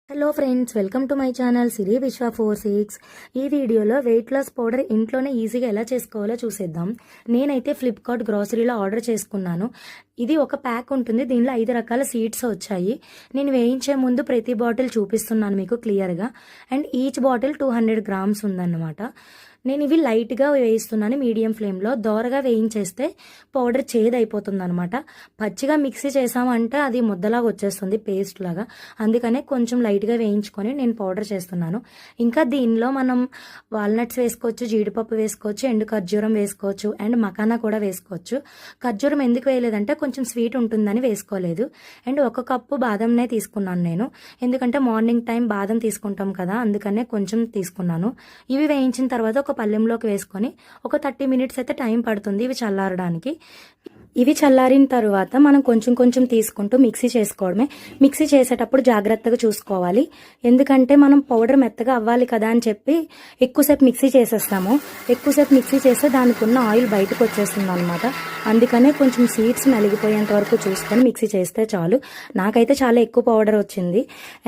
Hello friends, welcome to my channel Siri Vishwa 46. ఈ వీడియోలో weight loss powder ఇంట్లోనే ఈజీగా ఎలా చేసుకోవాలో చూసేద్దాం. నేనైతే ఫ్లిప్కార్ట్ గ్రాసరీలో ఆర్డర్ చేసుకున్నాను. ఇది ఒక ప్యాక్ ఉంటుంది. దీనిలో 5 రకాల సీడ్స్ వచ్చాయి. నేను వేయించే ముందు ప్రతి బాటిల్ చూపిస్తున్నాను మీకు క్లియర్గా. అండ్ ఈచ్ బాటిల్ 200 గ్రామ్స్ ఉందన్నమాట. నేను ఇవి లైట్గా వేయిస్తున్నాను, మీడియం ఫ్లేమ్లో. దోరగా వేయించేస్తే పౌడర్ చేదైపోతుంది అనమాట. పచ్చిగా మిక్సీ చేసామంటే అది ముద్దలాగా వచ్చేస్తుంది, పేస్ట్ లాగా. అందుకనే కొంచెం లైట్గా వేయించుకొని నేను పౌడర్ చేస్తున్నాను. ఇంకా దీనిలో మనం వాల్నట్స్ వేసుకోవచ్చు, జీడిపప్పు వేసుకోవచ్చు, ఎండు ఖర్జూరం వేసుకోవచ్చు, అండ్ మకానా కూడా వేసుకోవచ్చు. ఖర్జూరం ఎందుకు వేయలేదంటే కొంచెం స్వీట్ ఉంటుందని వేసుకోలేదు. అండ్ 1 కప్పు బాదంనే తీసుకున్నాను నేను, ఎందుకంటే మార్నింగ్ టైం బాదం తీసుకుంటాం కదా, అందుకనే కొంచెం తీసుకున్నాను. ఇవి వేయించిన తర్వాత ఒక పళ్ళెంలోకి వేసుకొని ఒక 30 మినిట్స్ అయితే టైం పడుతుంది ఇవి చల్లారడానికి. ఇవి చల్లారిన తర్వాత మనం కొంచెం కొంచెం తీసుకుంటూ మిక్సీ చేసుకోవడమే. మిక్సీ చేసేటప్పుడు జాగ్రత్తగా చూసుకోవాలి, ఎందుకంటే మనం పౌడర్ మెత్తగా అవ్వాలి కదా అని చెప్పి ఎక్కువసేపు మిక్సీ చేసేస్తాము. ఎక్కువసేపు మిక్సీ చేస్తే దానికి ఉన్న ఆయిల్ బయటకు వచ్చేస్తుంది అనమాట. అందుకనే కొంచెం సీడ్స్ నలిగిపోయేంత వరకు చూసుకొని మిక్సీ చేస్తే చాలు. నాకైతే చాలా ఎక్కువ పౌడర్ వచ్చింది.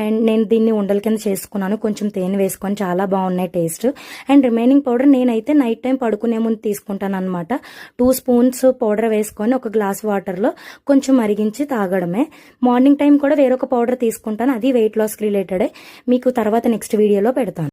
అండ్ నేను దీన్ని ఉండల కింద చేసుకున్నాను, కొంచెం తేనె వేసుకొని. చాలా బాగున్నాయి టేస్ట్. అండ్ రిమైనింగ్ పౌడర్ నేనైతే నైట్ టైం పడుకునే ముందు తీసుకుంటాను అనమాట. 2 స్పూన్స్ పౌడర్ వేసుకొని ఒక గ్లాస్ వాటర్లో కొంచెం మరిగించి తాగడమే. మార్నింగ్ టైం కూడా వేరొక పౌడర్ తీసుకుంటాను, అది వెయిట్ లాస్ రిలేటెడే. మీకు తర్వాత నెక్స్ట్ వీడియోలో పెడతాను.